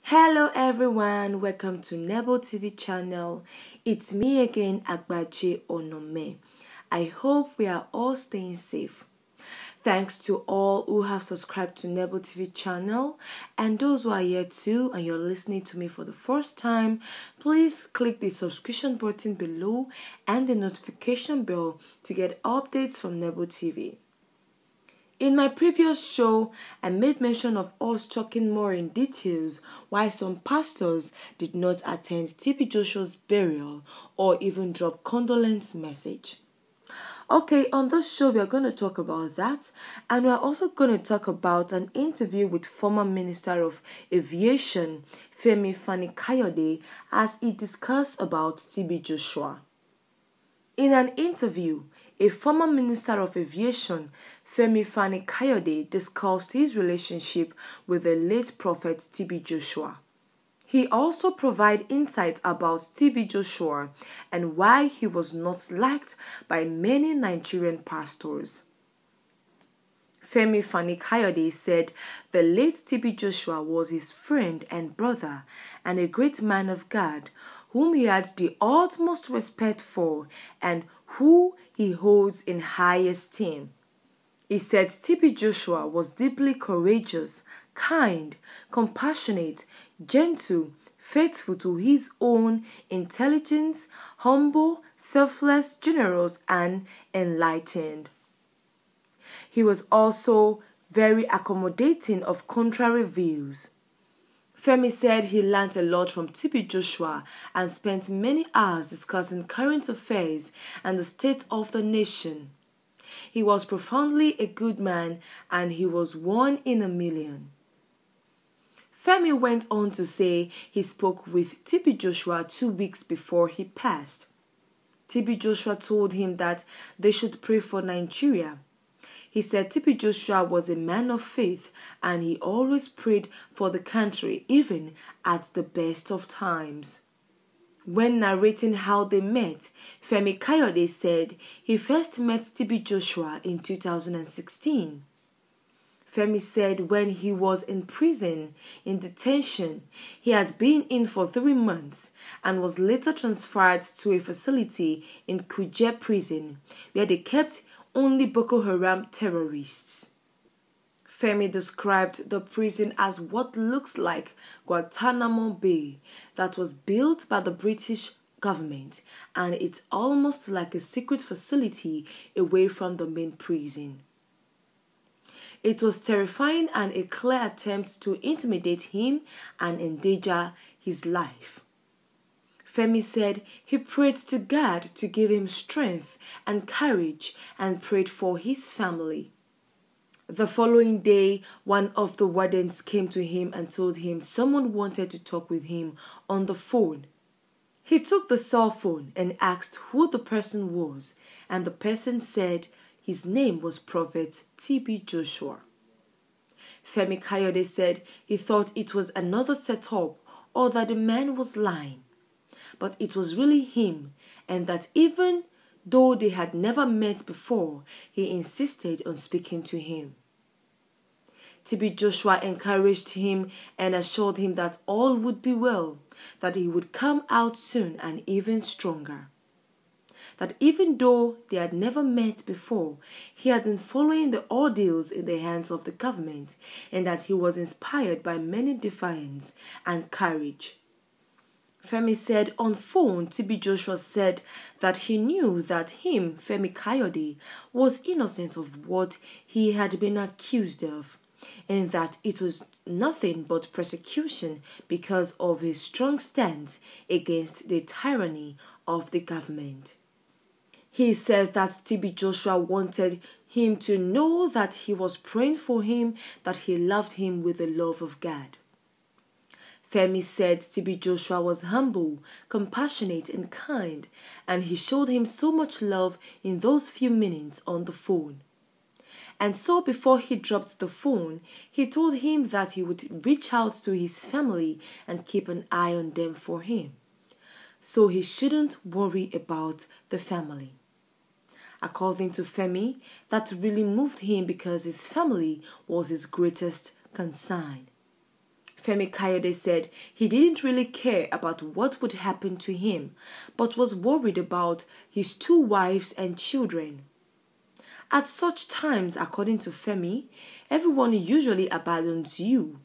Hello everyone, welcome to Nebo TV channel. It's me again, Agbaje Onome. I hope we are all staying safe. Thanks to all who have subscribed to Nebo TV channel, and those who are here too and you're listening to me for the first time, please click the subscription button below and the notification bell to get updates from Nebo TV. In my previous show, I made mention of us talking more in details why some pastors did not attend TB Joshua's burial or even drop condolence message. Okay, on this show we are going to talk about that, and we are also going to talk about an interview with former Minister of Aviation Femi Kayode as he discussed about TB Joshua. In an interview, a former Minister of Aviation Femi Kayode discussed his relationship with the late prophet TB Joshua. He also provided insights about TB Joshua and why he was not liked by many Nigerian pastors. Femi Kayode said the late TB Joshua was his friend and brother and a great man of God whom he had the utmost respect for and who he holds in high esteem. He said TB Joshua was deeply courageous, kind, compassionate, gentle, faithful to his own, intelligent, humble, selfless, generous, and enlightened. He was also very accommodating of contrary views. Femi said he learned a lot from TB Joshua and spent many hours discussing current affairs and the state of the nation. He was profoundly a good man and he was one in a million. Femi went on to say he spoke with TB Joshua 2 weeks before he passed. TB Joshua told him that they should pray for Nigeria. He said TB Joshua was a man of faith and he always prayed for the country even at the best of times. When narrating how they met, Femi Kayode said he first met TB Joshua in 2016. Femi said when he was in prison, in detention, he had been in for 3 months and was later transferred to a facility in Kuje prison where they kept only Boko Haram terrorists. Femi described the prison as what looks like Guantanamo Bay that was built by the British government, and it's almost like a secret facility away from the main prison. It was terrifying and a clear attempt to intimidate him and endanger his life. Femi said he prayed to God to give him strength and courage and prayed for his family. The following day, one of the wardens came to him and told him someone wanted to talk with him on the phone. He took the cell phone and asked who the person was, and the person said his name was Prophet TB Joshua. Femi Kayode said he thought it was another setup or that the man was lying, but it was really him, and that even though they had never met before, he insisted on speaking to him. TB Joshua encouraged him and assured him that all would be well, that he would come out soon and even stronger. That even though they had never met before, he had been following the ordeals in the hands of the government and that he was inspired by many defiance and courage. Femi said on phone, TB Joshua said that he knew that him, Femi Kayode, was innocent of what he had been accused of, and that it was nothing but persecution because of his strong stance against the tyranny of the government. He said that TB Joshua wanted him to know that he was praying for him, that he loved him with the love of God. Femi said TB Joshua was humble, compassionate, and kind, and he showed him so much love in those few minutes on the phone. And so before he dropped the phone, he told him that he would reach out to his family and keep an eye on them for him, so he shouldn't worry about the family. According to Femi, that really moved him because his family was his greatest concern. Femi Kayode said he didn't really care about what would happen to him, but was worried about his 2 wives and children. At such times, according to Femi, everyone usually abandons you.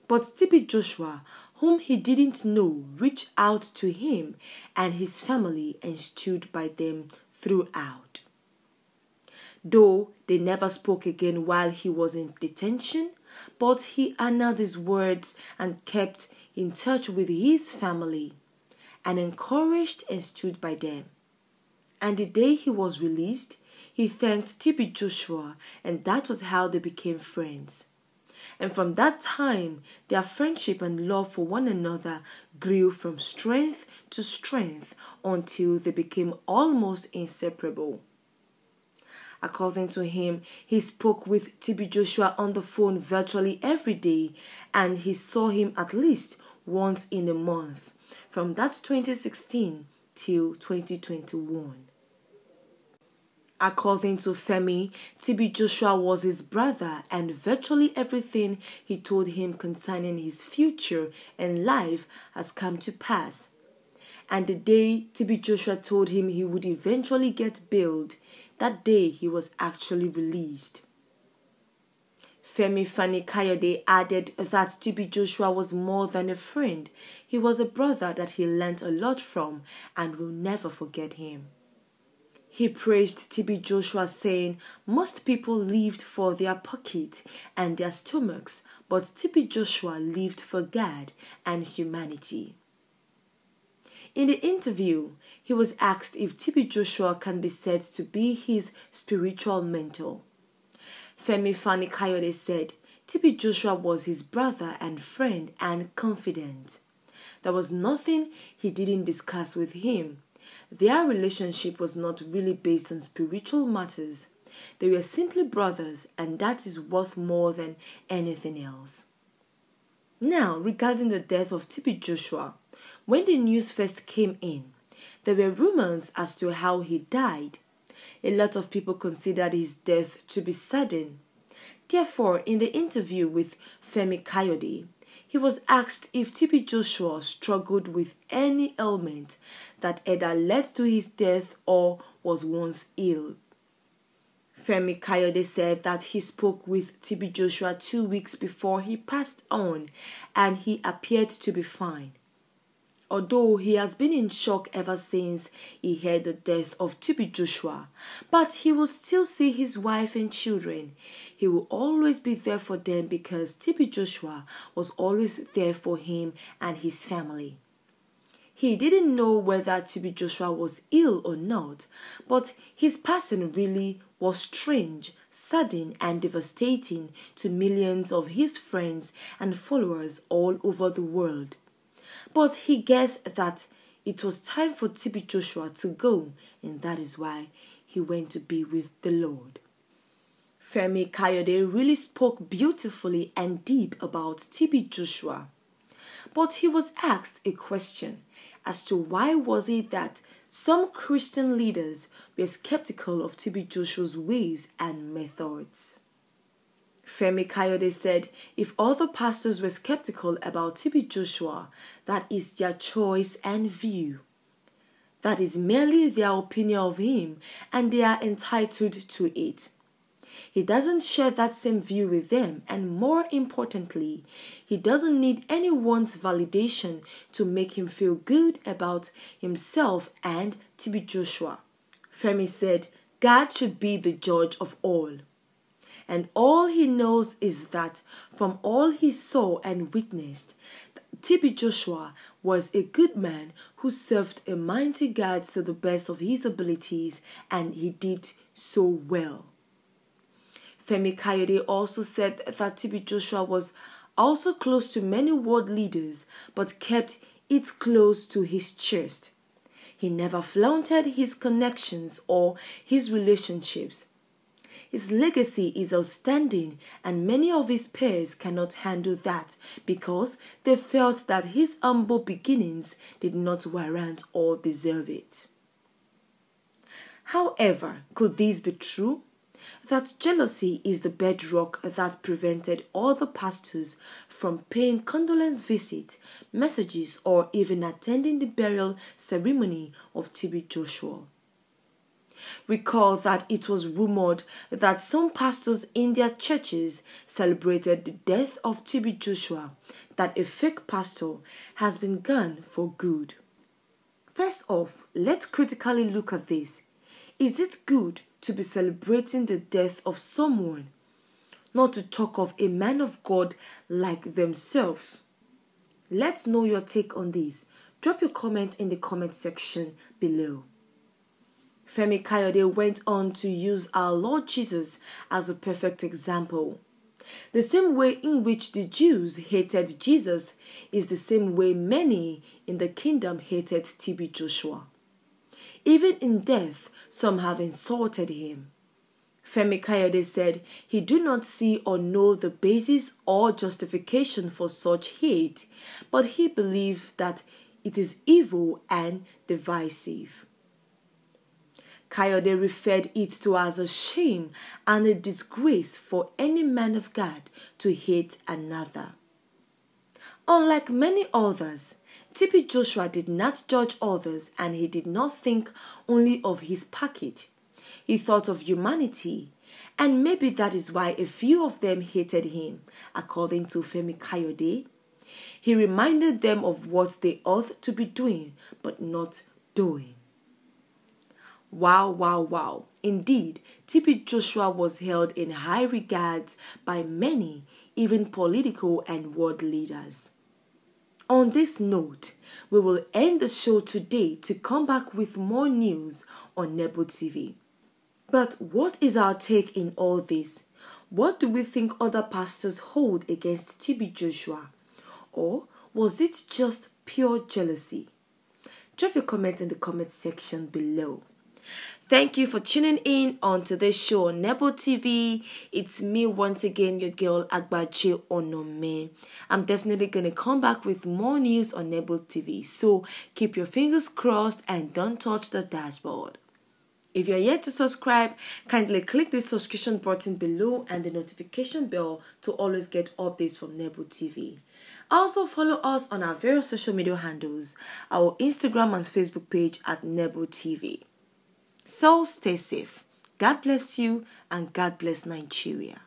But TB Joshua, whom he didn't know, reached out to him and his family and stood by them throughout. Though they never spoke again while he was in detention, but he honored his words and kept in touch with his family and encouraged and stood by them. And the day he was released, he thanked TB Joshua, and that was how they became friends. And from that time, their friendship and love for one another grew from strength to strength until they became almost inseparable. According to him, he spoke with TB Joshua on the phone virtually every day, and he saw him at least once in a month, from that 2016 till 2021. According to Femi, TB Joshua was his brother, and virtually everything he told him concerning his future and life has come to pass. And the day TB Joshua told him he would eventually get bailed, that day he was actually released. Femi Kayode added that TB Joshua was more than a friend. He was a brother that he learnt a lot from and will never forget him. He praised TB Joshua, saying, "Most people lived for their pocket and their stomachs, but TB Joshua lived for God and humanity." In the interview, he was asked if TB Joshua can be said to be his spiritual mentor. Femi Kayode said TB Joshua was his brother and friend and confidant. There was nothing he didn't discuss with him. Their relationship was not really based on spiritual matters. They were simply brothers, and that is worth more than anything else. Now, regarding the death of TB Joshua, when the news first came in, there were rumors as to how he died. A lot of people considered his death to be sudden. Therefore, in the interview with Femi Kayode, he was asked if TB Joshua struggled with any ailment that either led to his death or was once ill. Femi Kayode said that he spoke with TB Joshua 2 weeks before he passed on, and he appeared to be fine. Although he has been in shock ever since he heard the death of TB Joshua, but he will still see his wife and children. He will always be there for them because TB Joshua was always there for him and his family. He didn't know whether TB Joshua was ill or not, but his passing really was strange, sudden, and devastating to millions of his friends and followers all over the world. But he guessed that it was time for TB Joshua to go, and that is why he went to be with the Lord. Femi Kayode really spoke beautifully and deep about TB Joshua. But he was asked a question as to why was it that some Christian leaders were skeptical of TB Joshua's ways and methods. Femi Kayode said if other pastors were skeptical about TB Joshua, that is their choice and view. That is merely their opinion of him, and they are entitled to it. He doesn't share that same view with them, and more importantly, he doesn't need anyone's validation to make him feel good about himself and TB Joshua. Femi said God should be the judge of all. And all he knows is that from all he saw and witnessed, TB Joshua was a good man who served a mighty God to the best of his abilities, and he did so well. Femi Kayode also said that TB Joshua was also close to many world leaders, but kept it close to his chest. He never flaunted his connections or his relationships. His legacy is outstanding, and many of his peers cannot handle that because they felt that his humble beginnings did not warrant or deserve it. However, could this be true? That jealousy is the bedrock that prevented other pastors from paying condolence visits, messages, or even attending the burial ceremony of TB Joshua. Recall that it was rumored that some pastors in their churches celebrated the death of TB Joshua, that a fake pastor has been gone for good. First off, let's critically look at this. Is it good to be celebrating the death of someone, not to talk of a man of God like themselves? Let's know your take on this. Drop your comment in the comment section below. Femi Kayode went on to use our Lord Jesus as a perfect example. The same way in which the Jews hated Jesus is the same way many in the kingdom hated TB Joshua. Even in death, some have insulted him. Femi Kayode said he do not see or know the basis or justification for such hate, but he believes that it is evil and divisive. Kayode referred it to as a shame and a disgrace for any man of God to hate another. Unlike many others, TB Joshua did not judge others, and he did not think only of his pocket. He thought of humanity, and maybe that is why a few of them hated him, according to Femi Kayode. He reminded them of what they ought to be doing, but not doing. Wow, wow, wow. Indeed, TB Joshua was held in high regards by many, even political and world leaders. On this note, we will end the show today to come back with more news on Nebo TV. But what is our take in all this? What do we think other pastors hold against TB Joshua? Or was it just pure jealousy? Drop your comment in the comment section below. Thank you for tuning in on today's show on Nebo TV. It's me once again, your girl Agbache Onome. I'm definitely going to come back with more news on Nebo TV. So keep your fingers crossed and don't touch the dashboard. If you're yet to subscribe, kindly click the subscription button below and the notification bell to always get updates from Nebo TV. Also follow us on our various social media handles, our Instagram and Facebook page at Nebo TV. So stay safe. God bless you and God bless Nigeria.